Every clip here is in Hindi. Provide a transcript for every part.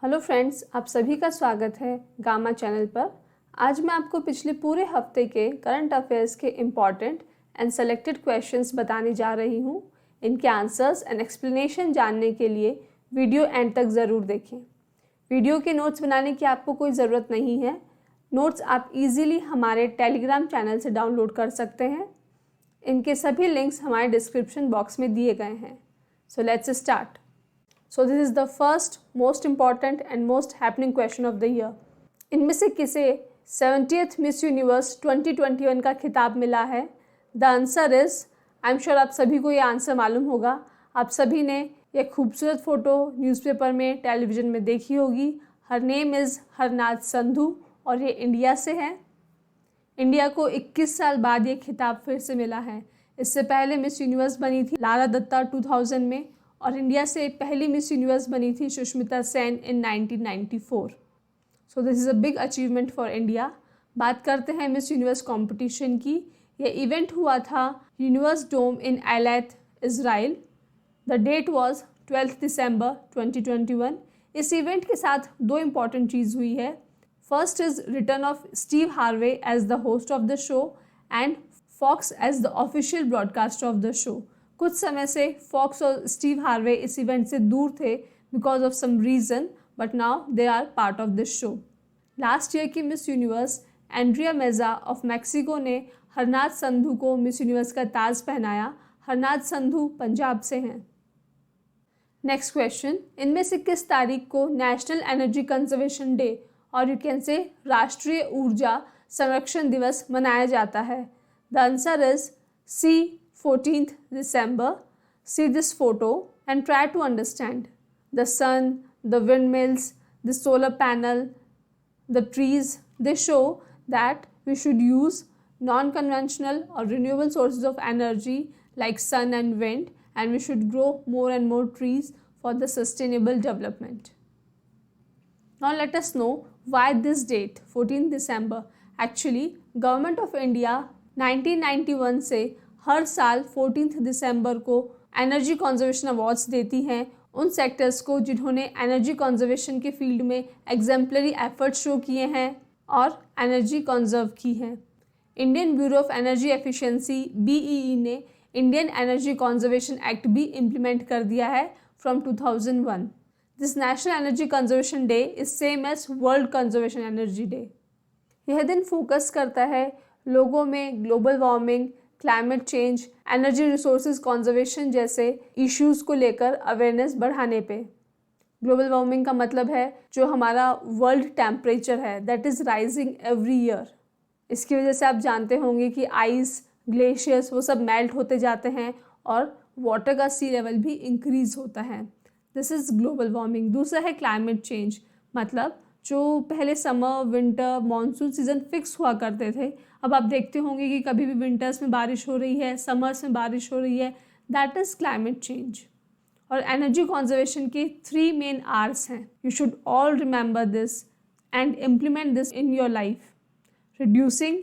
हेलो फ्रेंड्स, आप सभी का स्वागत है गामा चैनल पर। आज मैं आपको पिछले पूरे हफ्ते के करंट अफेयर्स के इम्पॉर्टेंट एंड सेलेक्टेड क्वेश्चंस बताने जा रही हूँ। इनके आंसर्स एंड एक्सप्लेनेशन जानने के लिए वीडियो एंड तक ज़रूर देखें। वीडियो के नोट्स बनाने की आपको कोई ज़रूरत नहीं है। नोट्स आप इजीली हमारे टेलीग्राम चैनल से डाउनलोड कर सकते हैं। इनके सभी लिंक्स हमारे डिस्क्रिप्शन बॉक्स में दिए गए हैं। So let's start. So this is the first most important and most happening question of the year. इनमें से किसे 70th मिस यूनिवर्स 2021 का खिताब मिला है? The answer is, I am sure आप सभी को ये आंसर मालूम होगा। आप सभी ने ये खूबसूरत फ़ोटो न्यूज़पेपर में, टेलीविज़न में देखी होगी। Her name is Harnath Sandhu और ये इंडिया से है। इंडिया को 21 साल बाद ये खिताब फिर से मिला है। इससे पहले मिस यूनिवर्स बनी थी लारा दत्ता 2000 में, और इंडिया से पहली मिस यूनिवर्स बनी थी सुष्मिता सेन इन 1994। सो this is a big achievement for India. बात करते हैं मिस यूनिवर्स कंपटीशन की। ये इवेंट हुआ था Universe Dome in Eilat, Israel. The date was 12 December 2021। इस इवेंट के साथ दो इम्पॉर्टेंट चीज़ हुई है। First is return of Steve Harvey as the host of the show and Fox as the official broadcaster of the show. कुछ समय से फॉक्स और स्टीव हार्वे इस इवेंट से दूर थे because of some reason, but now they are part of this show. Last year की Miss Universe Andrea Meza of Mexico ने हरनाथ संधू को मिस यूनिवर्स का ताज पहनाया। हरनाथ संधू पंजाब से हैं। नेक्स्ट क्वेश्चन, इनमें से किस तारीख को नेशनल एनर्जी कंजर्वेशन डे और यू कैन से राष्ट्रीय ऊर्जा संरक्षण दिवस मनाया जाता है? The answer is C 14th December. See this photo and try to understand. The sun, the windmills, the solar panel, the trees, they show that we should use non-conventional or renewable sources of energy like sun and wind, and we should grow more and more trees for the sustainable development. Now let us know why this date, 14th December. Actually, Government of India 1991 से हर साल 14 दिसंबर को एनर्जी कंजर्वेशन अवार्ड्स देती हैं उन सेक्टर्स को जिन्होंने एनर्जी कंजर्वेशन के फील्ड में एग्जाम्पलरी एफर्ट शो किए हैं और एनर्जी कंजर्व की है। Indian bureau of energy efficiency BEE ने इंडियन एनर्जी कंजर्वेशन एक्ट भी इम्प्लीमेंट कर दिया है from 2001। This national energy conservation day is same as world conservation energy day. यह दिन फोकस करता है लोगों में global warming, climate change, energy resources conservation जैसे इश्यूज़ को लेकर अवेयरनेस बढ़ाने पे। ग्लोबल वार्मिंग का मतलब है जो हमारा वर्ल्ड टेम्परेचर है that is rising every year. इसकी वजह से आप जानते होंगे कि आइस, ग्लेशियर्स वो सब मेल्ट होते जाते हैं और वाटर का सी लेवल भी इंक्रीज़ होता है। This is global warming. दूसरा है क्लाइमेट चेंज, मतलब जो पहले summer, winter, monsoon season fix हुआ करते थे, अब आप देखते होंगे कि कभी भी विंटर्स में बारिश हो रही है, समर्स में बारिश हो रही है। That is climate change. और एनर्जी कंजर्वेशन के 3 मेन आर्स हैं। You should all remember this and implement this in your life. Reducing,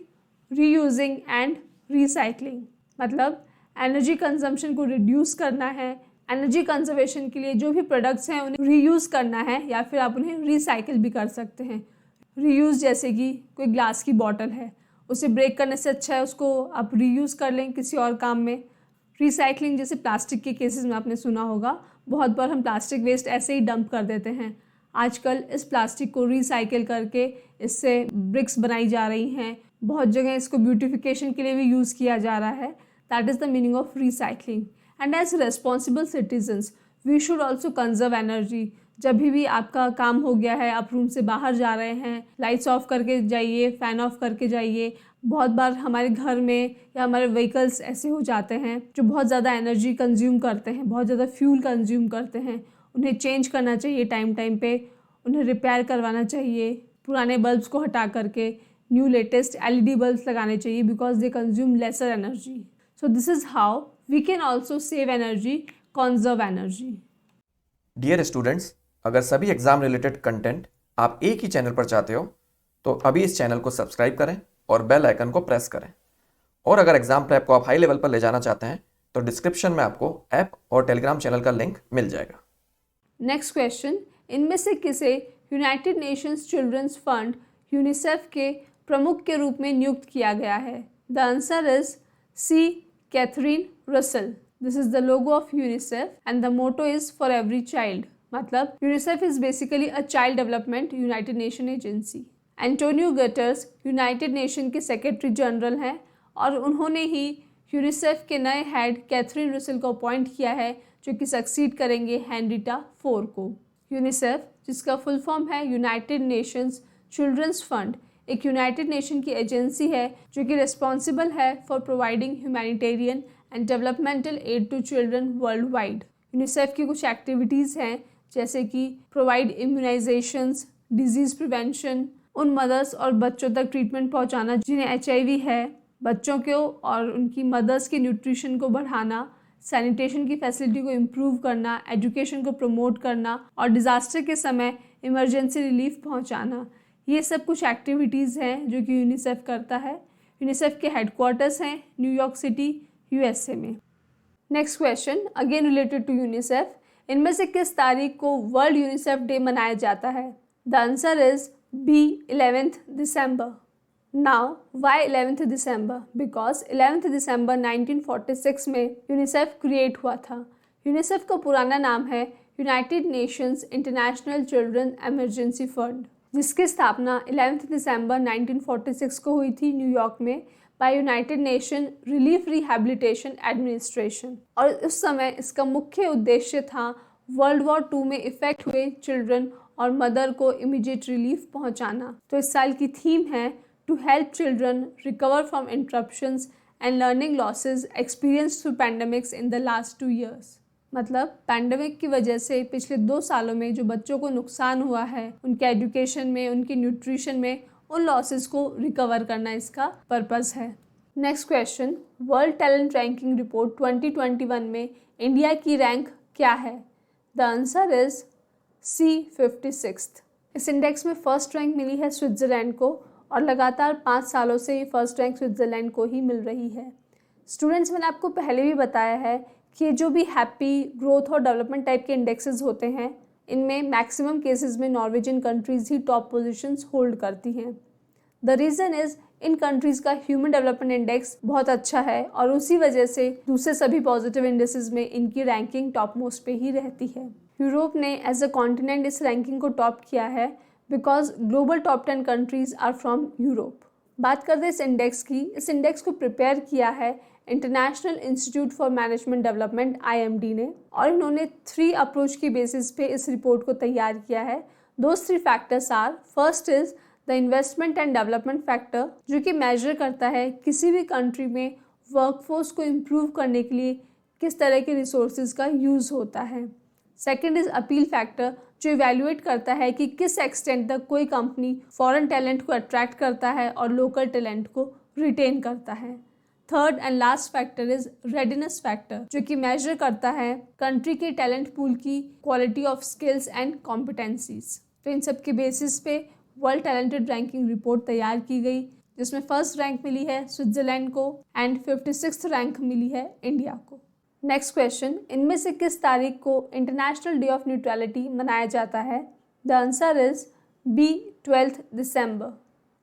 reusing and recycling, मतलब एनर्जी कंजम्पशन को रिड्यूस करना है। एनर्जी कंजर्वेशन के लिए जो भी प्रोडक्ट्स हैं उन्हें रीयूज़ करना है या फिर आप उन्हें रिसाइकिल भी कर सकते हैं। रीयूज़ जैसे कि कोई ग्लास की बॉटल है, उसे ब्रेक करने से अच्छा है उसको आप रीयूज़ कर लें किसी और काम में। रिसाइकलिंग जैसे प्लास्टिक के केसेस में आपने सुना होगा, बहुत बार हम प्लास्टिक वेस्ट ऐसे ही डंप कर देते हैं। आजकल इस प्लास्टिक को रिसाइकिल करके इससे ब्रिक्स बनाई जा रही हैं। बहुत जगह इसको ब्यूटिफिकेशन के लिए भी यूज़ किया जा रहा है। That is the meaning of recycling. And as responsible citizens we should also conserve energy. जब भी आपका काम हो गया है, आप रूम से बाहर जा रहे हैं, लाइट्स ऑफ करके जाइए, फ़ैन ऑफ करके जाइए। बहुत बार हमारे घर में या हमारे व्हीकल्स ऐसे हो जाते हैं जो बहुत ज़्यादा एनर्जी कंज्यूम करते हैं, बहुत ज़्यादा फ्यूल कंज्यूम करते हैं। उन्हें चेंज करना चाहिए टाइम टाइम पे, उन्हें रिपेयर करवाना चाहिए। पुराने बल्ब्स को हटा करके न्यू लेटेस्ट LED बल्ब्स लगाने चाहिए because they consume lesser energy. So this is how we can also save energy, conserve energy. Dear students, अगर सभी एग्जाम रिलेटेड कंटेंट आप एक ही चैनल पर चाहते हो तो अभी इस चैनल को सब्सक्राइब करें और बेल आइकन को प्रेस करें। और अगर एग्जाम प्रेप को आप हाई लेवल पर ले जाना चाहते हैं तो डिस्क्रिप्शन में आपको ऐप और टेलीग्राम चैनल का लिंक मिल जाएगा। नेक्स्ट क्वेश्चन, इनमें से किसे United Nations children's Fund UNICEF के प्रमुख के रूप में नियुक्त किया गया है? The answer is C, Catherine Russell. This is the logo of UNICEF and the motto is for every child. मतलब UNICEF is basically a child development United Nation agency. Antonio Guterres United Nation के सेक्रेटरी जनरल हैं और उन्होंने ही यूनिसेफ के नए हेड कैथरीन रसल को अपॉइंट किया है, जो कि सक्सीड करेंगे हेनरिटा 4 को। यूनिसेफ, जिसका फुल फॉर्म है यूनाइटेड नेशंस चिल्ड्रंस फंड, एक यूनाइटेड नेशन की एजेंसी है जो कि रिस्पॉन्सिबल है for providing humanitarian and developmental aid to children worldwide. UNICEF की कुछ एक्टिविटीज़ हैं जैसे कि प्रोवाइड इम्यूनाइजेशंस, डिजीज़ प्रिवेंशन, उन मदर्स और बच्चों तक ट्रीटमेंट पहुंचाना जिन्हें HIV है, बच्चों को और उनकी मदर्स की न्यूट्रिशन को बढ़ाना, सैनिटेशन की फैसिलिटी को इम्प्रूव करना, एजुकेशन को प्रमोट करना और डिज़ास्टर के समय इमरजेंसी रिलीफ पहुंचाना। ये सब कुछ एक्टिविटीज़ हैं जो कि यूनिसेफ करता है। यूनिसेफ के हेडक्वार्टर्स हैं न्यूयॉर्क सिटी, USA में। Next question, again related to UNICEF. इनमें से किस तारीख को वर्ल्ड यूनिसेफ डे मनाया जाता है? The answer is B, 11th December. Now, why 11th December? Because 11th December 1946 में यूनिसेफ क्रिएट हुआ था। यूनिसेफ का पुराना नाम है United Nations international children emergency fund, जिसकी स्थापना 11th December 1946 को हुई थी न्यूयॉर्क में by United Nation relief rehabilitation administration. और उस समय इसका मुख्य उद्देश्य था वर्ल्ड वॉर 2 में इफेक्ट हुए चिल्ड्रन और मदर को इमीडिएट रिलीफ पहुंचाना। तो इस साल की थीम है to help children recover from interruptions and learning losses experience through pandemics in the last 2 years। मतलब पैंडमिक की वजह से पिछले 2 सालों में जो बच्चों को नुकसान हुआ है उनके एजुकेशन में, उनके न्यूट्रिशन में, उन लॉसेस को रिकवर करना इसका पर्पस है। Next question, world talent ranking report 2021 में इंडिया की रैंक क्या है? The answer is C, 56th। इस इंडेक्स में फर्स्ट रैंक मिली है स्विट्ज़रलैंड को और लगातार 5 सालों से ये फर्स्ट रैंक स्विट्ज़रलैंड को ही मिल रही है। स्टूडेंट्स, मैंने आपको पहले भी बताया है कि जो भी हैप्पी, ग्रोथ और डेवलपमेंट टाइप के इंडेक्सेस होते हैं, इनमें मैक्सिमम केसेस में नॉर्वेजियन कंट्रीज़ ही टॉप पोजीशंस होल्ड करती हैं। The reason is in countries का ह्यूमन डेवलपमेंट इंडेक्स बहुत अच्छा है और उसी वजह से दूसरे सभी पॉजिटिव इंडेक्सेस में इनकी रैंकिंग टॉप मोस्ट पे ही रहती है। यूरोप ने एज अ कॉन्टिनेंट इस रैंकिंग को टॉप किया है because global top 10 countries are from Europe. बात करते हैं इस इंडेक्स की। इस इंडेक्स को प्रिपेयर किया है international institute for management development IMD ने और इन्होंने 3 अप्रोच की बेसिस पे इस रिपोर्ट को तैयार किया है। Those 3 factors are, first is the investment and development factor, जो कि मेजर करता है किसी भी कंट्री में वर्कफोर्स को इम्प्रूव करने के लिए किस तरह के रिसोर्सेज का यूज़ होता है। सेकेंड इज अपील फैक्टर, जो इवैल्यूएट करता है कि किस एक्सटेंट तक कोई कंपनी फॉरेन टैलेंट को अट्रैक्ट करता है और लोकल टैलेंट को रिटेन करता है। Third and last factor is readiness factor, जो कि मेजर करता है कंट्री के टैलेंट पूल की quality of skills and competencies. तो इन सब के बेसिस पे वर्ल्ड टैलेंटेड रैंकिंग रिपोर्ट तैयार की गई, जिसमें फर्स्ट रैंक मिली है स्विट्जरलैंड को एंड 56th रैंक मिली है इंडिया को। नेक्स्ट क्वेश्चन, इनमें से किस तारीख को इंटरनेशनल डे ऑफ न्यूट्रलिटी मनाया जाता है? The answer is B, 12th December।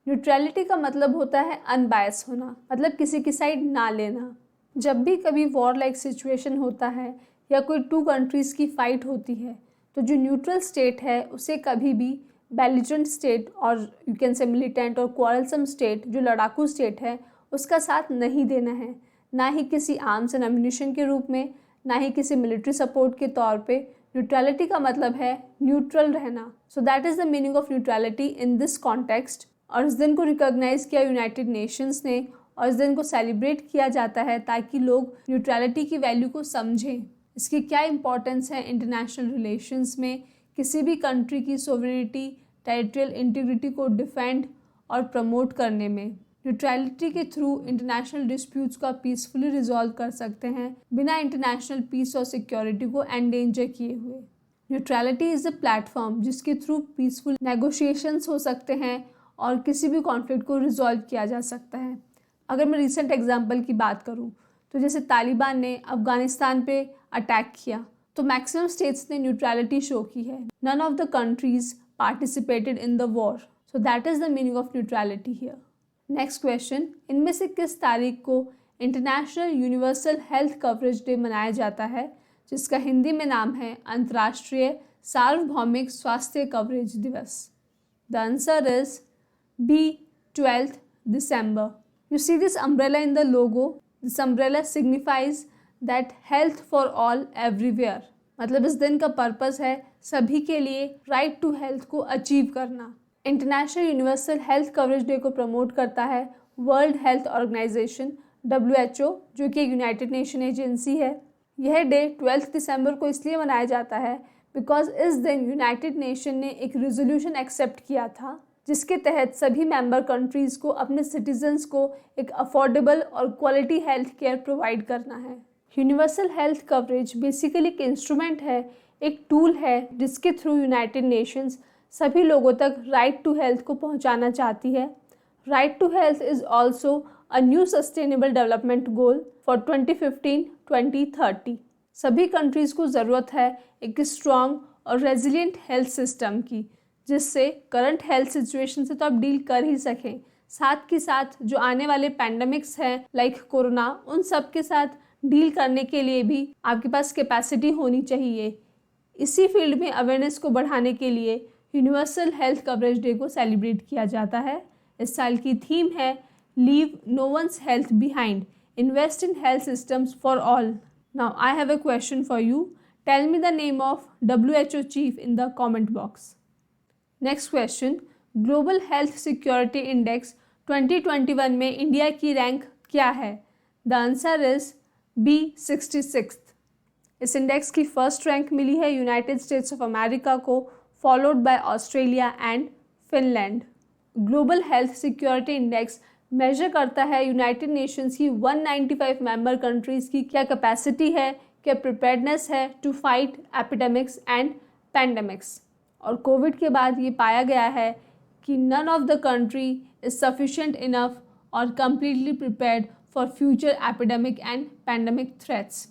Neutrality का मतलब होता है अनबायस होना, मतलब किसी की साइड ना लेना। जब भी कभी वॉर लाइक सिचुएशन होता है या कोई 2 कंट्रीज़ की फाइट होती है, तो जो न्यूट्रल स्टेट है उसे कभी भी बेलिजेंट स्टेट और यू कैन से मिलिटेंट और क्वारलसम स्टेट, जो लड़ाकू स्टेट है, उसका साथ नहीं देना है, ना ही किसी आर्म्स एंड एम्यूनिशन के रूप में, ना ही किसी मिलिट्री सपोर्ट के तौर पे। न्यूट्रलिटी का मतलब है न्यूट्रल रहना। सो that is the meaning of neutrality in this context. और इस दिन को रिकॉग्नाइज किया यूनाइटेड नेशंस ने और इस दिन को सेलिब्रेट किया जाता है ताकि लोग न्यूट्रलिटी की वैल्यू को समझें, इसकी क्या इंपॉर्टेंस है इंटरनेशनल रिलेशंस में, किसी भी कंट्री की सोवरेनिटी, टेरिटोरियल इंटीग्रिटी को डिफेंड और प्रमोट करने में। न्यूट्रलिटी के थ्रू इंटरनेशनल डिस्प्यूट्स को पीसफुली रिजॉल्व कर सकते हैं बिना इंटरनेशनल पीस और सिक्योरिटी को एंडेंजर किए हुए। न्यूट्रलिटी इज़ अ प्लेटफॉर्म जिसके थ्रू पीसफुल नेगोशिएशंस हो सकते हैं और किसी भी कॉन्फ्लिक्ट को रिजॉल्व किया जा सकता है। अगर मैं रिसेंट एग्जांपल की बात करूं तो जैसे तालिबान ने अफ़गानिस्तान पे अटैक किया, तो मैक्सिमम स्टेट्स ने न्यूट्रलिटी शो की है। None of the countries participated in the war, so that is the meaning of neutrality here. Next question, इनमें से किस तारीख को international universal health coverage day मनाया जाता है, जिसका हिंदी में नाम है अंतर्राष्ट्रीय सार्वभौमिक स्वास्थ्य कवरेज दिवस? The answer is B, 12th December. You see this umbrella in the logo? This umbrella signifies that health for all everywhere. मतलब इस दिन का पर्पस है सभी के लिए राइट टू हेल्थ को अचीव करना। International universal health coverage day को प्रमोट करता है वर्ल्ड हेल्थ ऑर्गेनाइजेशन WHO, जो कि एक यूनाइटेड नेशन एजेंसी है। यह डे 12 दिसंबर को इसलिए मनाया जाता है बिकॉज इस दिन यूनाइटेड नेशन ने एक रेजोल्यूशन एक्सेप्ट किया था जिसके तहत सभी मेंबर कंट्रीज़ को अपने सिटीजन्स को एक अफोर्डेबल और क्वालिटी हेल्थ केयर प्रोवाइड करना है। यूनिवर्सल हेल्थ कवरेज बेसिकली एक इंस्ट्रूमेंट है, एक टूल है जिसके थ्रू यूनाइटेड नेशंस सभी लोगों तक राइट टू हेल्थ को पहुंचाना चाहती है। Right to health is also a new sustainable development goal for 2015-2030। सभी कंट्रीज़ को ज़रूरत है एक स्ट्रॉन्ग और रेजिलिएंट हेल्थ सिस्टम की, जिससे करंट हेल्थ सिचुएशन से तो आप डील कर ही सकें, साथ के साथ जो आने वाले पैंडमिक्स हैं लाइक कोरोना, उन सब के साथ डील करने के लिए भी आपके पास कैपेसिटी होनी चाहिए। इसी फील्ड में अवेयरनेस को बढ़ाने के लिए यूनिवर्सल हेल्थ कवरेज डे को सेलिब्रेट किया जाता है। इस साल की थीम है leave no one's health behind, invest in health systems for all. Now I have a question for you, tell me the name of WHO chief in the comment box. Next question, global health security index 2021 में इंडिया की रैंक क्या है? The answer is B, 66th। इस इंडेक्स की फर्स्ट रैंक मिली है यूनाइटेड स्टेट्स ऑफ अमेरिका को, followed by Australia and Finland. Global health security index major करता है यूनाइटेड नेशंस की 195 मेंबर कंट्रीज़ की क्या कैपेसिटी है, क्या प्रिपेयर्डनेस है to fight epidemics and pandemics. और कोविड के बाद ये पाया गया है कि none of the country is sufficient enough और completely prepared for future epidemic and pandemic threats.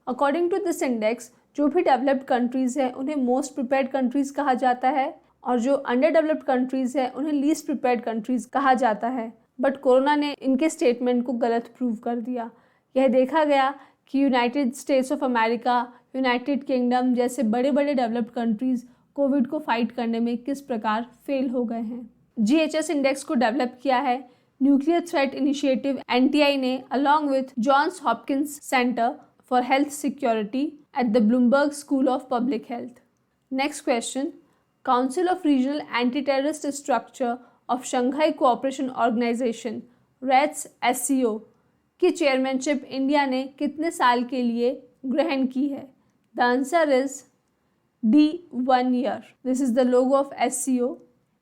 According to this index, जो भी डेवलप्ड कंट्रीज़ हैं उन्हें मोस्ट प्रिपेयर्ड कंट्रीज़ कहा जाता है और जो अंडर डेवलप्ड कंट्रीज़ हैं उन्हें लीस्ट प्रिपेयर्ड कंट्रीज़ कहा जाता है। बट कोरोना ने इनके स्टेटमेंट को गलत प्रूव कर दिया। यह देखा गया कि United states of America, United kingdom जैसे बड़े बड़े डेवलप्ड कंट्रीज़ कोविड को फाइट करने में किस प्रकार फेल हो गए हैं। GHS इंडेक्स को डेवलप किया है न्यूक्लियर थ्रेट इनिशिएटिव NTI ने along with Johns Hopkins center for health security at the Bloomberg school of public health. Next question, council of regional anti terrorist structure of Shanghai cooperation organisation RATS SCO की चेयरमैनशिप इंडिया ने कितने साल के लिए ग्रहण की है? The answer is D, 1 year. This is the logo of SCO.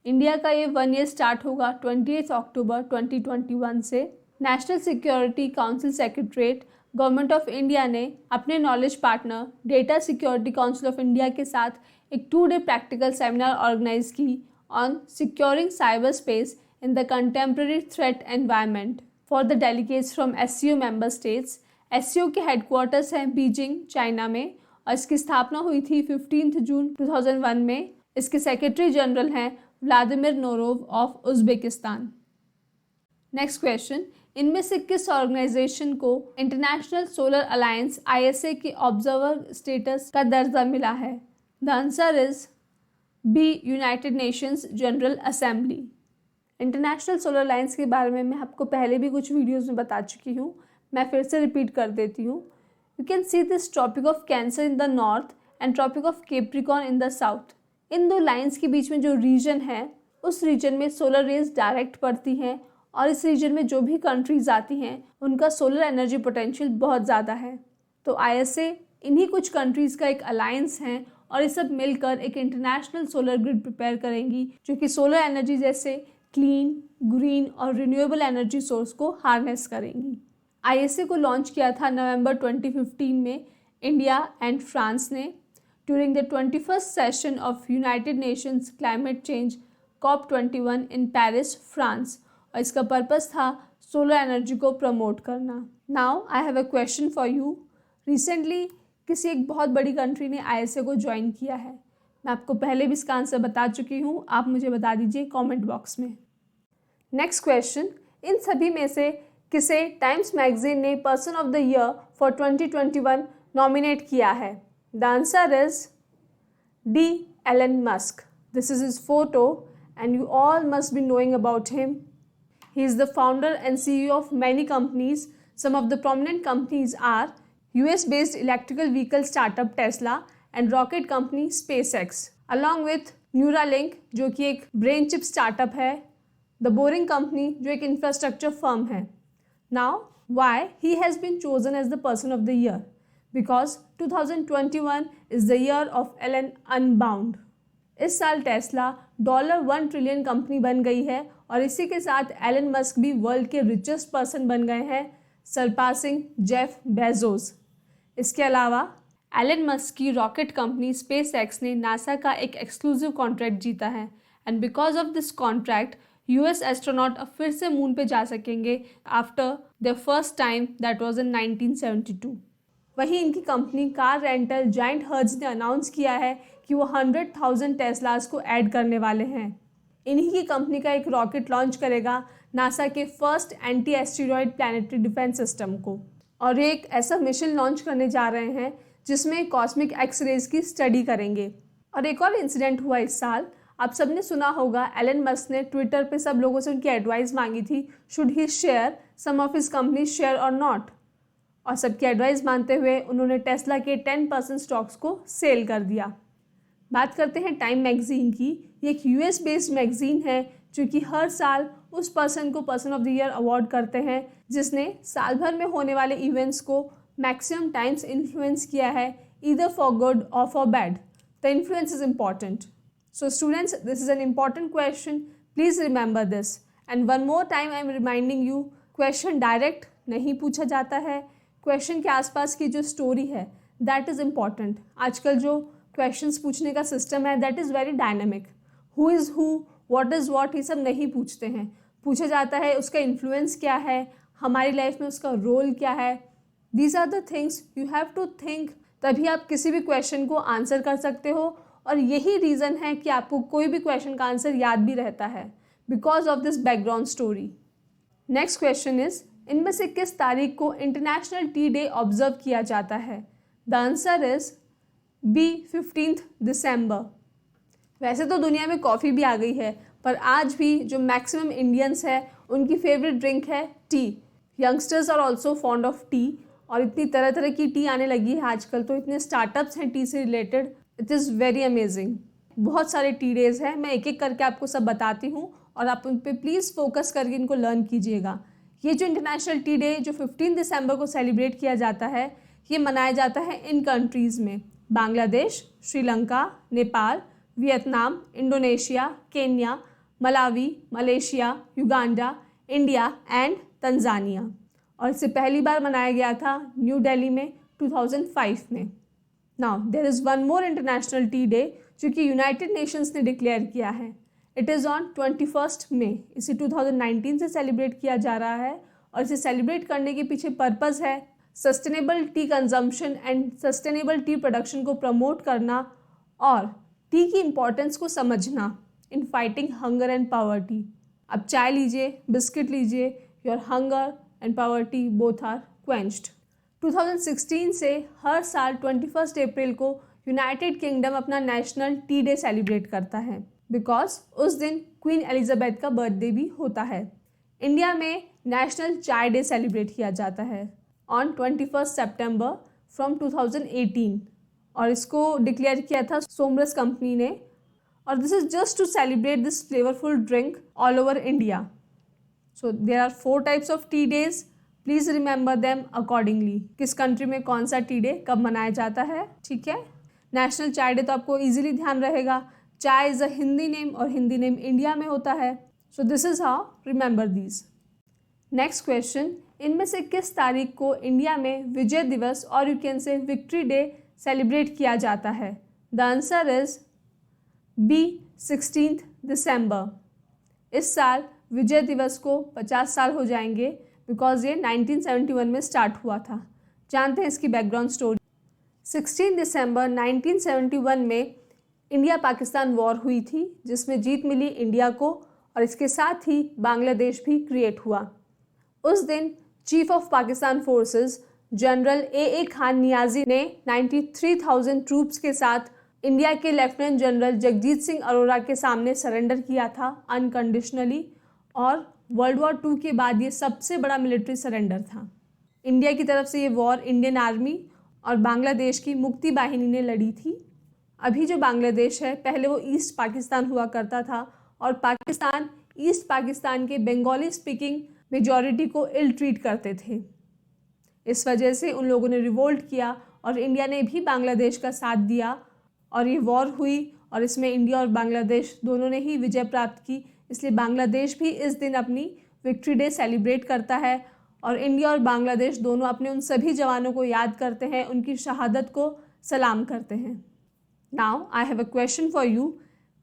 India का ये 1 year स्टार्ट होगा 28 अक्टूबर 2021 से। National security council secretariat government of India ने अपने knowledge partner data security council of India के साथ एक 2-day प्रैक्टिकल सेमिनार ऑर्गेनाइज की on securing cyber space in the contemporary threat environment for the delegates from SCO member states. SCO के हेडक्वार्टर्स हैं बीजिंग, चाइना में, और इसकी स्थापना हुई थी 15 जून 2001 में। इसके सेक्रेटरी जनरल हैं Vladimir Norov of Uzbekistan. Next question, इनमें से किस ऑर्गेनाइजेशन को इंटरनेशनल सोलर अलायंस ISA के ऑब्जर्वर स्टेटस का दर्जा मिला है? The answer is B, United Nations general assembly. International solar alliance के बारे में मैं आपको पहले भी कुछ वीडियोज़ में बता चुकी हूँ, मैं फिर से रिपीट कर देती हूँ। You can see this Tropic of Cancer in the north and Tropic of Capricorn in the south. इन दो लाइंस के बीच में जो रीजन है उस रीजन में सोलर रेज डायरेक्ट पड़ती हैं और इस रीजन में जो भी कंट्रीज आती हैं उनका सोलर एनर्जी पोटेंशियल बहुत ज़्यादा है। तो ISA इन्हीं कुछ कंट्रीज़ का एक अलायंस है और ये सब मिलकर एक इंटरनेशनल सोलर ग्रिड प्रिपेयर करेंगी जो कि सोलर एनर्जी जैसे क्लीन, ग्रीन और रिन्यूएबल एनर्जी सोर्स को हार्नेस करेंगी। ISA को लॉन्च किया था नवंबर 2015 में इंडिया एंड फ्रांस ने during the 21st session of United Nations climate change COP21 in Paris, France, और इसका पर्पस था सोलर एनर्जी को प्रमोट करना। Now I have a question for you. Recently किसी एक बहुत बड़ी कंट्री ने ISA को ज्वाइन किया है? मैं आपको पहले भी इसका आंसर बता चुकी हूँ, आप मुझे बता दीजिए कमेंट बॉक्स में। नेक्स्ट क्वेश्चन, इन सभी में से किसे टाइम्स मैगजीन ने person of the year for 2021 nominate किया है? The answer is D, Elon Musk. This is his photo and you all must be knowing about him. He is the founder and CEO of many companies. Some of the prominent companies are US-based electrical vehicle startup Tesla and rocket company SpaceX, along with Neuralink जो कि एक brain chip startup है, The Boring Company जो एक infrastructure firm है. Now, why he has been chosen as the person of the year? Because 2021 is the year of Elon Unbound. इस साल टेस्ला $1 ट्रिलियन कंपनी बन गई है और इसी के साथ एलन मस्क भी वर्ल्ड के रिचेस्ट पर्सन बन गए हैं, सरपासिंग जेफ बेजोस। इसके अलावा एलन मस्क की रॉकेट कंपनी स्पेसएक्स ने नासा का एक एक्सक्लूसिव कॉन्ट्रैक्ट जीता है and because of this contract US astronaut अब फिर से मून पे जा सकेंगे after the first time that was in 1972। वहीं इनकी company car rental giant hertz ने अनाउंस किया है कि वो 100,000 टेस्लास को ऐड करने वाले हैं। इन्हीं की कंपनी का एक रॉकेट लॉन्च करेगा नासा के first anti asteroid planetary defence system को, और ये एक ऐसा मिशन लॉन्च करने जा रहे हैं जिसमें कॉस्मिक एक्सरेज की स्टडी करेंगे। और एक और इंसिडेंट हुआ इस साल, आप सबने सुना होगा एलन मस्क ने ट्विटर पे सब लोगों से उनकी एडवाइस मांगी थी, should he share some of his company share और नॉट, और सबकी एडवाइस मानते हुए उन्होंने टेस्ला के 10% स्टॉक्स को सेल कर दिया। बात करते हैं टाइम मैगजीन की। ये एक US बेस्ड मैगजीन है जो कि हर साल उस पर्सन को person of the year award करते हैं जिसने साल भर में होने वाले इवेंट्स को मैक्सिमम टाइम्स इन्फ्लुएंस किया है, ईदर फॉर गुड और for bad. The influence is important. So students, this is an important question, please remember this. And one more time I am reminding you, question direct नहीं पूछा जाता है, क्वेश्चन के आसपास की जो स्टोरी है दैट इज़ इम्पॉर्टेंट। आजकल जो क्वेश्चंस पूछने का सिस्टम है that is very dynamic. Who is who, what is what, ये सब नहीं पूछते हैं। पूछा जाता है उसका इन्फ्लुएंस क्या है, हमारी लाइफ में उसका रोल क्या है। These are the things you have to think, तभी आप किसी भी क्वेश्चन को आंसर कर सकते हो। और यही रीज़न है कि आपको कोई भी क्वेश्चन का आंसर याद भी रहता है, because of this background story. Next question is, इनमें से किस तारीख को इंटरनेशनल टी डे ऑब्जर्व किया जाता है? द आंसर इज बी, 15 दिसंबर। वैसे तो दुनिया में कॉफ़ी भी आ गई है, पर आज भी जो मैक्सिमम इंडियंस है उनकी फेवरेट ड्रिंक है tea. Youngsters are also fond of tea, और इतनी तरह तरह की टी आने लगी है आजकल, तो इतने स्टार्टअप्स हैं टी से related, it is very amazing. बहुत सारे टी डेज़ हैं, मैं एक एक करके आपको सब बताती हूँ और आप उन पर प्लीज़ फोकस करके इनको लर्न कीजिएगा। ये जो इंटरनेशनल टी डे जो 15 दिसंबर को सेलिब्रेट किया जाता है, ये मनाया जाता है इन कंट्रीज़ में Bangladesh, Sri Lanka, Nepal, Vietnam, Indonesia, Kenya, Malawi, Malaysia, Uganda, India and Tanzania. और इसे पहली बार मनाया गया था न्यू दिल्ली में 2005 में। Now there is one more international tea day जो कि यूनाइटेड नेशंस ने डिक्लेयर किया है। It is on 21 May. इसे 2019 से सेलिब्रेट किया जा रहा है और इसे सेलिब्रेट करने के पीछे पर्पज़ है sustainable tea consumption and sustainable tea production को प्रमोट करना और टी की इम्पोर्टेंस को समझना in fighting hunger and poverty. अब चाय लीजिए, बिस्किट लीजिए, your hunger and poverty both are quenched. 2016 से हर साल 21 अप्रैल को यूनाइटेड किंगडम अपना नेशनल टी डे सेलिब्रेट करता है, बिकॉज उस दिन क्वीन एलिजाबेथ का बर्थडे भी होता है। इंडिया में नेशनल चाय डे सेलिब्रेट किया जाता है ऑन 21 सितंबर फ्रॉम 2018, और इसको डिक्लेयर किया था सोमरस कंपनी ने, और this is just to celebrate this flavourful drink all over India. So there are 4 types of tea days, please remember them accordingly. किस कंट्री में कौन सा टी डे कब मनाया जाता है, ठीक है। नेशनल चाय डे तो आपको इजीली ध्यान रहेगा, चाय इज़ अ हिंदी नेम और हिंदी नेम इंडिया में होता है। सो this is how remember these. Next question, इनमें से किस तारीख को इंडिया में विजय दिवस और यू कैन से विक्ट्री डे सेलिब्रेट किया जाता है? द आंसर इज बी, 16 दिसंबर। इस साल विजय दिवस को 50 साल हो जाएंगे बिकॉज ये 1971 में स्टार्ट हुआ था। जानते हैं इसकी बैकग्राउंड स्टोरी। 16 दिसंबर 1971 में इंडिया पाकिस्तान वॉर हुई थी, जिसमें जीत मिली इंडिया को और इसके साथ ही बांग्लादेश भी क्रिएट हुआ। उस दिन chief of Pakistan forces general A Khan Niazi ने 93,000 ट्रूप्स के साथ इंडिया के लेफ्टिनेंट जनरल जगजीत सिंह अरोड़ा के सामने सरेंडर किया था अनकंडीशनली, और वर्ल्ड वॉर 2 के बाद ये सबसे बड़ा मिलिट्री सरेंडर था। इंडिया की तरफ से ये वॉर इंडियन आर्मी और बांग्लादेश की मुक्ति बाहिनी ने लड़ी थी। अभी जो बांग्लादेश है, पहले वो ईस्ट पाकिस्तान हुआ करता था और पाकिस्तान ईस्ट पाकिस्तान के बंगाली स्पीकिंग मेजॉरिटी को इल ट्रीट करते थे। इस वजह से उन लोगों ने रिवोल्ट किया और इंडिया ने भी बांग्लादेश का साथ दिया और ये वॉर हुई और इसमें इंडिया और बांग्लादेश दोनों ने ही विजय प्राप्त की। इसलिए बांग्लादेश भी इस दिन अपनी विक्ट्री डे सेलिब्रेट करता है और इंडिया और बांग्लादेश दोनों अपने उन सभी जवानों को याद करते हैं, उनकी शहादत को सलाम करते हैं। Now I have a question for you.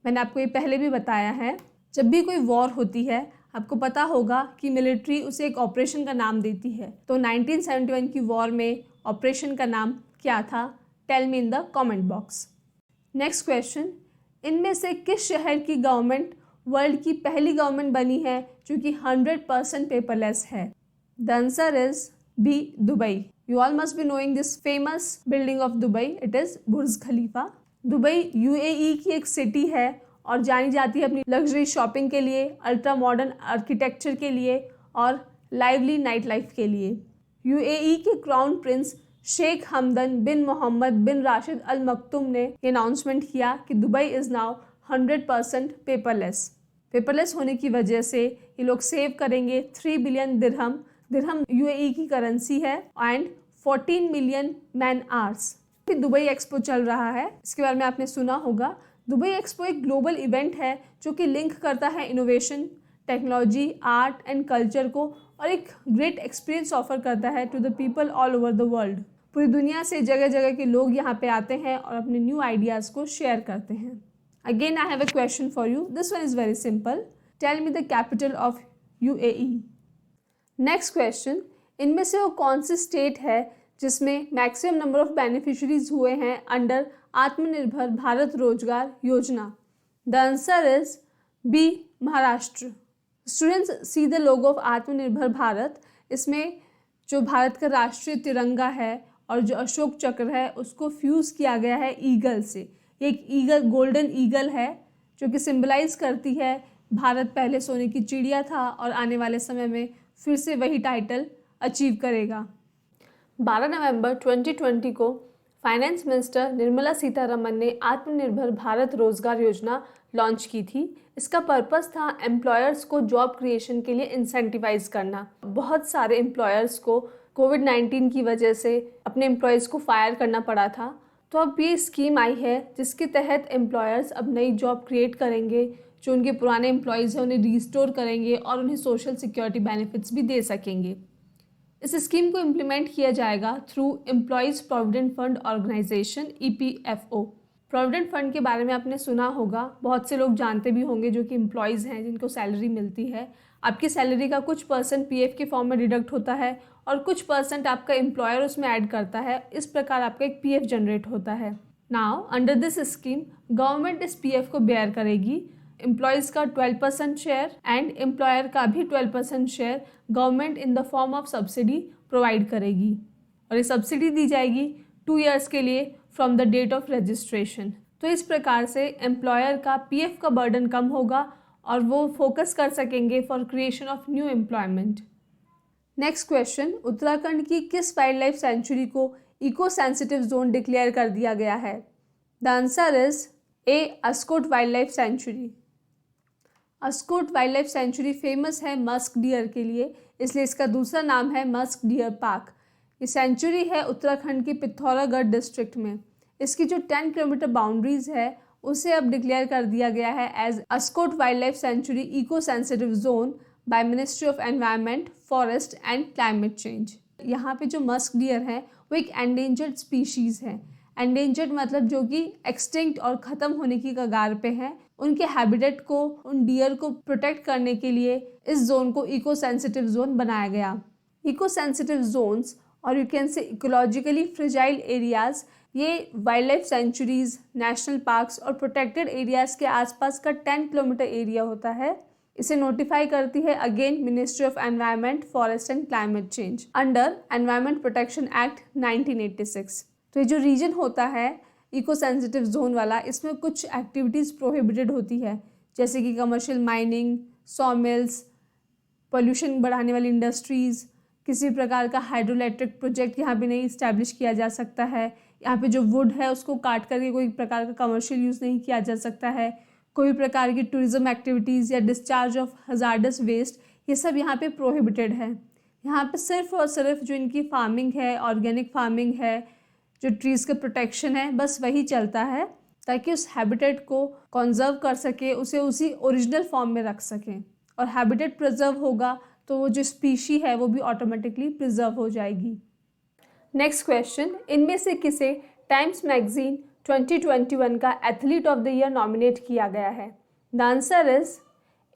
मैंने आपको ये पहले भी बताया है, जब भी कोई वॉर होती है आपको पता होगा कि मिलिट्री उसे एक ऑपरेशन का नाम देती है। तो 1971 की वॉर में ऑपरेशन का नाम क्या था? Tell me in the comment box. Next question, इनमें से किस शहर की गवर्नमेंट वर्ल्ड की पहली गवर्नमेंट बनी है जो कि 100% पेपरलेस है? The answer is B, Dubai. You all must be knowing this famous building of Dubai, it is Burj Khalifa. Dubai UAE की एक सिटी है और जानी जाती है अपनी लग्जरी शॉपिंग के लिए, अल्ट्रा मॉडर्न आर्किटेक्चर के लिए और लाइवली नाइट लाइफ के लिए। यूएई के क्राउन प्रिंस शेख हमदन बिन मोहम्मद बिन राशिद अल मक्तूम ने अनाउंसमेंट किया कि Dubai is now 100% paperless. Paperless होने की वजह से ये लोग सेव करेंगे 3 बिलियन दिरहम। दिरहम यूएई की करेंसी है, and 14 million man hours. Dubai expo चल रहा है, इसके बारे में आपने सुना होगा। दुबई एक्सपो एक ग्लोबल इवेंट है जो कि लिंक करता है innovation, technology, art and culture को और एक ग्रेट एक्सपीरियंस ऑफर करता है to the people all over the world. पूरी दुनिया से जगह जगह के लोग यहाँ पे आते हैं और अपने न्यू आइडियाज़ को शेयर करते हैं। Again I have a question for you. This one is very simple. Tell me the capital of UAE. Next question, इनमें से वो कौन सी स्टेट है जिसमें मैक्सिमम नंबर ऑफ बेनिफिशरीज हुए हैं अंडर आत्मनिर्भर Bharat Rozgar Yojana? The answer is B, Maharashtra. Students, see the logo of Atmanirbhar Bharat. इसमें जो भारत का राष्ट्रीय तिरंगा है और जो अशोक चक्र है उसको फ्यूज़ किया गया है ईगल से। ये एक ईगल, गोल्डन ईगल है जो कि सिंबलाइज करती है भारत पहले सोने की चिड़िया था और आने वाले समय में फिर से वही टाइटल अचीव करेगा। 12 नवंबर 2020 को फाइनेंस मिनिस्टर निर्मला सीतारमन ने आत्मनिर्भर भारत रोजगार योजना लॉन्च की थी। इसका पर्पस था एम्प्लॉयर्स को जॉब क्रिएशन के लिए इंसेंटिवाइज करना। बहुत सारे एम्प्लॉयर्स को कोविड-19 की वजह से अपने एम्प्लॉयज़ को फायर करना पड़ा था, तो अब ये स्कीम आई है जिसके तहत एम्प्लॉयर्स अब नई जॉब क्रिएट करेंगे, जो उनके पुराने एम्प्लॉयज़ हैं उन्हें रिस्टोर करेंगे और उन्हें सोशल सिक्योरिटी बेनिफिट्स भी दे सकेंगे। इस स्कीम को इम्प्लीमेंट किया जाएगा through employees provident fund organisation, EPFO। Provident fund के बारे में आपने सुना होगा, बहुत से लोग जानते भी होंगे जो कि एम्प्लॉयज़ हैं जिनको सैलरी मिलती है। आपकी सैलरी का कुछ % PF के फॉर्म में डिडक्ट होता है और कुछ % आपका एम्प्लॉयर उसमें ऐड करता है। इस प्रकार आपका एक PF जनरेट होता है। Now under this scheme government इस PF को बेयर करेगी। एम्प्लॉयज़ का 12% शेयर एंड एम्प्लॉयर का भी 12% share government in the form of subsidy provide करेगी और ये सब्सिडी दी जाएगी 2 ईयर्स के लिए from the date of registration. तो इस प्रकार से एम्प्लॉयर का PF का बर्डन कम होगा और वो फोकस कर सकेंगे for creation of new employment. Next question, Uttarakhand की किस वाइल्ड लाइफ सेंचुरी को इको सेंसिटिव जोन डिक्लेयर कर दिया गया है? The answer is A, Askot wildlife century. Askot wildlife century famous है मस्क डियर के लिए, इसलिए इसका दूसरा नाम है मस्क डियर पार्क। ये सेंचुरी है उत्तराखंड के पिथौरागढ़ डिस्ट्रिक्ट में। इसकी जो 10 किलोमीटर बाउंड्रीज है उसे अब डिक्लेयर कर दिया गया है as Askot wildlife sanctuary eco sensitive zone by ministry of environment, forest and climate change. यहाँ पे जो मस्क डियर है वो एक एंडेंजर्ड स्पीशीज़ है। एंडेंजर्ड मतलब जो कि एक्सटिंक्ट और ख़त्म होने की कगार पे हैं। उनके हैबिटेट को, उन डियर को प्रोटेक्ट करने के लिए इस जोन को इको सेंसिटिव जोन बनाया गया। इको सेंसिटिव जोन्स और you can say ecologically fragile areas, ये wildlife sanctuaries, national parks और प्रोटेक्टेड एरियाज के आसपास का 10 किलोमीटर एरिया होता है। इसे नोटिफाई करती है again ministry of environment, forest and climate change under environment protection act 1986। तो ये जो रीजन होता है इको सेंसिटिव जोन वाला, इसमें कुछ एक्टिविटीज़ प्रोहिबिटेड होती है, जैसे कि कमर्शियल माइनिंग, सॉमिल्स, पोल्यूशन बढ़ाने वाली इंडस्ट्रीज़, किसी प्रकार का हाइड्रो इलेक्ट्रिक प्रोजेक्ट यहाँ पे नहीं इस्टेब्लिश किया जा सकता है। यहाँ पे जो वुड है उसको काट करके कोई प्रकार का कमर्शियल यूज़ नहीं किया जा सकता है। कोई प्रकार की टूरिज्म एक्टिविटीज़ या डिस्चार्ज ऑफ हजार्डस वेस्ट, ये सब यहाँ पे प्रोहिबिटेड है। यहाँ पे सिर्फ और सिर्फ जो इनकी फार्मिंग है, ऑर्गेनिक फार्मिंग है, जो ट्रीज़ का प्रोटेक्शन है, बस वही चलता है ताकि उस हैबिटेट को कंजर्व कर सके, उसे उसी ओरिजिनल फॉर्म में रख सकें। और हैबिटेट प्रिजर्व होगा तो वो जो स्पीशी है वो भी ऑटोमेटिकली प्रिजर्व हो जाएगी। नेक्स्ट क्वेश्चन, इनमें से किसे टाइम्स मैगजीन 2021 का athlete of the year nominate किया गया है? The answer is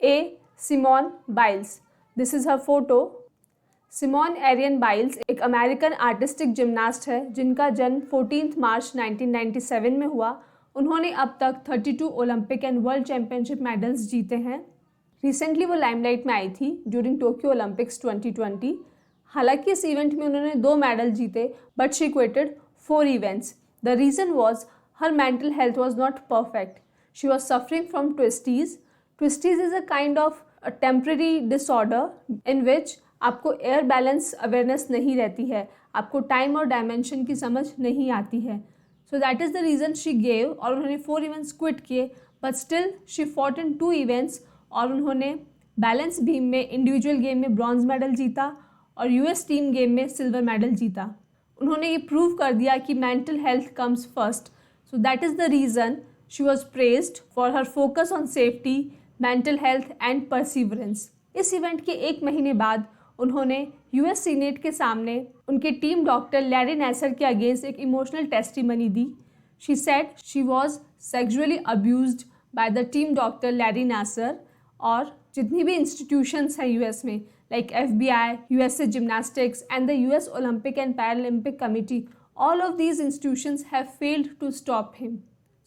A Simone Biles. This is her photo. Simone Arianne Biles एक अमेरिकन आर्टिस्टिक जिम्नास्ट है जिनका जन्म 14 मार्च 1997 में हुआ। उन्होंने अब तक 32 Olympic and world championship medals जीते हैं। रिसेंटली वो लाइमलाइट में आई थी ड्यूरिंग टोक्यो ओलंपिक्स 2020। हालांकि इस इवेंट में उन्होंने 2 मेडल जीते, but she quitted 4 events. The reason was her mental health was not perfect. She was suffering from twisties. Twisties is a kind of temporary disorder in which आपको एयर बैलेंस अवेयरनेस नहीं रहती है, आपको टाइम और डायमेंशन की समझ नहीं आती है। सो that is the reason she gave, और उन्होंने 4 इवेंट्स क्विट किए, but still she fought in 2 events और उन्होंने बैलेंस बीम में इंडिविजुअल गेम में ब्रॉन्ज मेडल जीता और यूएस टीम गेम में सिल्वर मेडल जीता। उन्होंने ये प्रूव कर दिया कि mental health comes first. So that is the reason she was praised for her focus on safety, mental health and perseverance. इस इवेंट के 1 महीने बाद उन्होंने यूएस सीनेट के सामने उनके टीम डॉक्टर लैरी नैसर के अगेंस्ट एक इमोशनल टेस्टिमनी दी। She said she was sexually abused by the team doctor Larry Nassar. और जितनी भी इंस्टीट्यूशंस हैं यूएस में, like FBI, USA gymnastics and the US Olympic and Paralympic committee, all of these institutions have failed to stop him.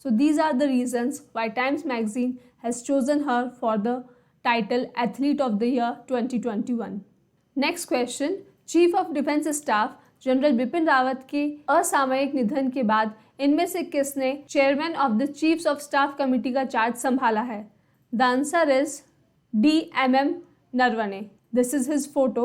So these are the reasons why Times Magazine has chosen her for the title Athlete of the Year 2021. Next question, Chief of Defence Staff general Bipin Rawat के असामयिक निधन के बाद इनमें से किसने chairman of the chiefs of staff committee का चार्ज संभाला है? The answer is D. M.M. Narvane. This is his photo.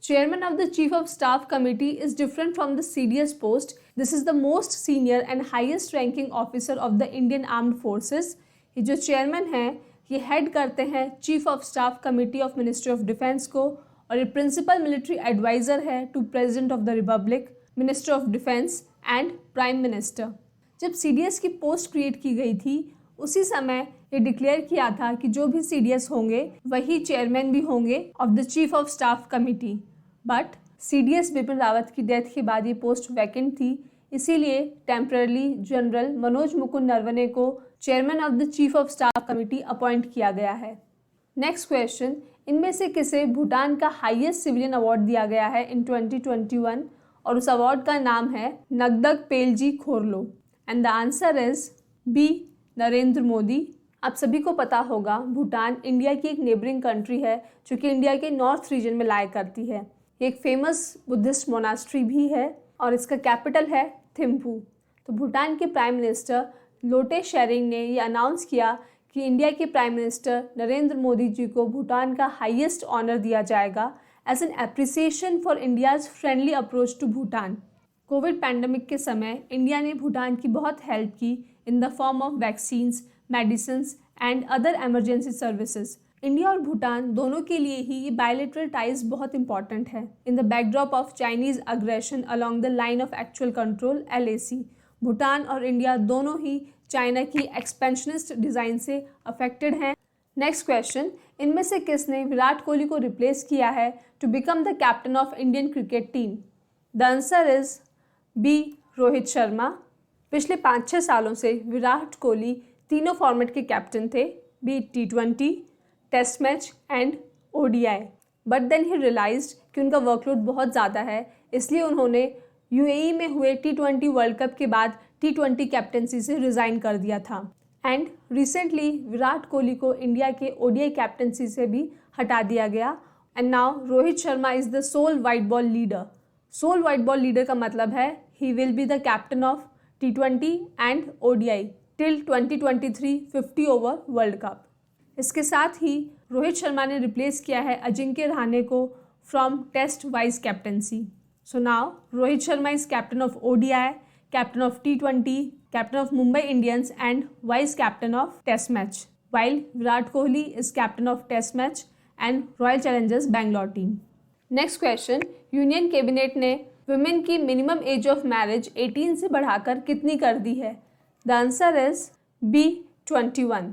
Chairman of the Chief of Staff Committee is different from the CDS post. This is the most senior and highest ranking officer of the Indian Armed Forces. ये जो चेयरमैन हैं ये हेड करते हैं chief of staff committee of ministry of defence को, और ये प्रिंसिपल मिलिट्री एडवाइज़र है to president of the republic, minister of defence and prime minister. जब CDS की पोस्ट क्रिएट की गई थी उसी समय ये डिक्लेयर किया था कि जो भी CDS होंगे वही चेयरमैन भी होंगे of the chief of staff committee. But CDS Bipin Rawat की डेथ के बाद ये पोस्ट वैकेंट थी, इसीलिए टेम्पररी जनरल मनोज मुकुंद नरवणे को chairman of the chief of staff committee appoint किया गया है। नेक्स्ट क्वेश्चन, इनमें से किसे भूटान का हाईएस्ट सिविलियन अवार्ड दिया गया है इन 2021 और उस अवार्ड का नाम है Ngadag Pelgi Khorlo? And the answer is B. Narendra Modi. आप सभी को पता होगा भूटान इंडिया की एक नेबरिंग कंट्री है जो कि इंडिया के नॉर्थ रीजन में लाया करती है। ये एक फेमस बुद्धिस्ट मोनास्ट्री भी है और इसका कैपिटल है थिम्पू। तो भूटान के प्राइम मिनिस्टर लोटे शेरिंग ने ये अनाउंस किया कि इंडिया के प्राइम मिनिस्टर नरेंद्र मोदी जी को भूटान का हाईएस्ट ऑनर दिया जाएगा as an appreciation for India's friendly approach to Bhutan. Covid pandemic के समय इंडिया ने भूटान की बहुत हेल्प की in the form of vaccines, medicines and other emergency services. India और भूटान दोनों के लिए ही ये बायलैटरल टाइज बहुत इंपॉर्टेंट है in the backdrop of Chinese aggression along the line of actual control LAC। Bhutan और इंडिया दोनों ही चाइना की एक्सपेंशनिस्ट डिज़ाइन से अफेक्टेड हैं। नेक्स्ट क्वेश्चन, इनमें से किसने विराट कोहली को रिप्लेस किया है to become the captain of Indian cricket team? The answer is B. Rohit Sharma. पिछले 5-6 सालों से विराट कोहली तीनों फॉर्मेट के कैप्टन थे, be T20, test match and ODI। But then he realised कि उनका वर्कलोड बहुत ज़्यादा है, इसलिए उन्होंने UAE में हुए T20 वर्ल्ड कप के बाद T20 कैप्टेंसी से रिजाइन कर दिया था। एंड रिसेंटली विराट कोहली को इंडिया के ODI कैप्टेंसी से भी हटा दिया गया। And now Rohit Sharma is the sole white ball leader. Sole white ball leader का मतलब है he will be the captain of T20 and ODI till 2023 50 over world cup. इसके साथ ही रोहित शर्मा ने रिप्लेस किया है अजिंक्य रहाणे को from test vice captaincy. So now Rohit Sharma is captain of ODI, captain of T20, captain of Mumbai Indians and vice captain of Test match, while Virat Kohli is captain of Test match and Royal Challengers Bangalore team. Next question, union cabinet ने वुमेन की मिनिमम एज ऑफ मैरिज 18 से बढ़ाकर कितनी कर दी है? The answer is B 21।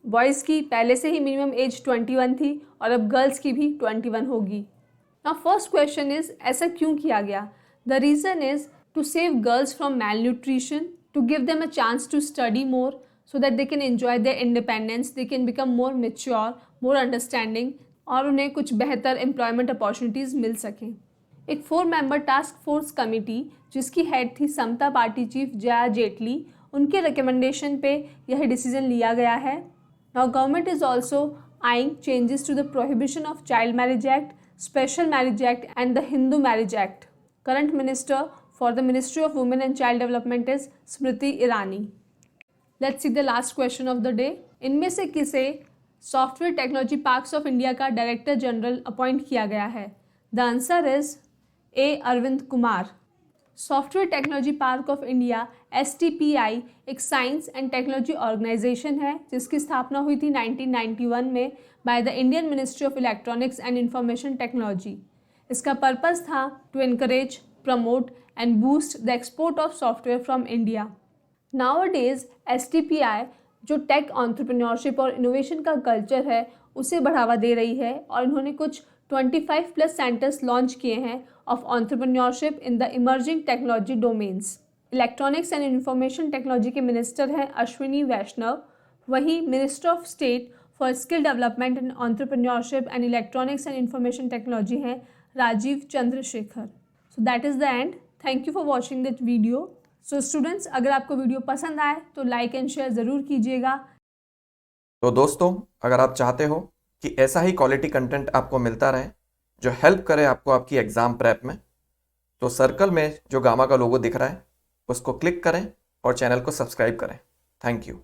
Boys की पहले से ही मिनिमम एज 21 थी और अब गर्ल्स की भी 21 होगी। नाउ फर्स्ट क्वेश्चन इज ऐसा क्यों किया गया? The reason is to save girls from malnutrition, to give them a chance to study more so that they can enjoy their independence, they can become more mature, more understanding और उन्हें कुछ बेहतर एम्प्लॉयमेंट अपॉर्चुनिटीज़ मिल सकें। एक 4 मेंबर टास्क फोर्स कमेटी जिसकी हेड थी समता पार्टी चीफ जया जेटली, उनके रिकमेंडेशन पे यह डिसीजन लिया गया है। Now government is also eyeing changes to the prohibition of child marriage act, special marriage act and the Hindu marriage act. Current minister for the Ministry of Women and Child Development is Smriti Irani. Let's see the last question of the day. इनमें से किसे software technology parks of India का डायरेक्टर जनरल अपॉइंट किया गया है? The answer is A Arvind Kumar. Software technology park of India STPI एक साइंस एंड टेक्नोलॉजी ऑर्गेनाइजेशन है जिसकी स्थापना हुई थी 1991 में by the Indian ministry of electronics and information technology. इसका पर्पस था to encourage, promote and boost the export of software from India. Nowadays STPI जो टेक एंटरप्रेन्योरशिप और इनोवेशन का कल्चर है उसे बढ़ावा दे रही है और इन्होंने कुछ 25 प्लस सेंटर्स लॉन्च किए हैं of entrepreneurship in the emerging technology domains. Electronics and information technology के मिनिस्टर हैं अश्विनी वैष्णव, वहीं minister of state for skill development and entrepreneurship and electronics and information technology हैं Rajeev Chandrasekhar. So that is the end. Thank you for watching this video. So students, अगर आपको वीडियो पसंद आए तो लाइक एंड शेयर ज़रूर कीजिएगा। तो दोस्तों, अगर आप चाहते हो कि ऐसा ही क्वालिटी कंटेंट आपको मिलता रहे जो हेल्प करे आपको आपकी एग्ज़ाम प्रेप में, तो सर्कल में जो गामा का लोगो दिख रहा है उसको क्लिक करें और चैनल को सब्सक्राइब करें। Thank you.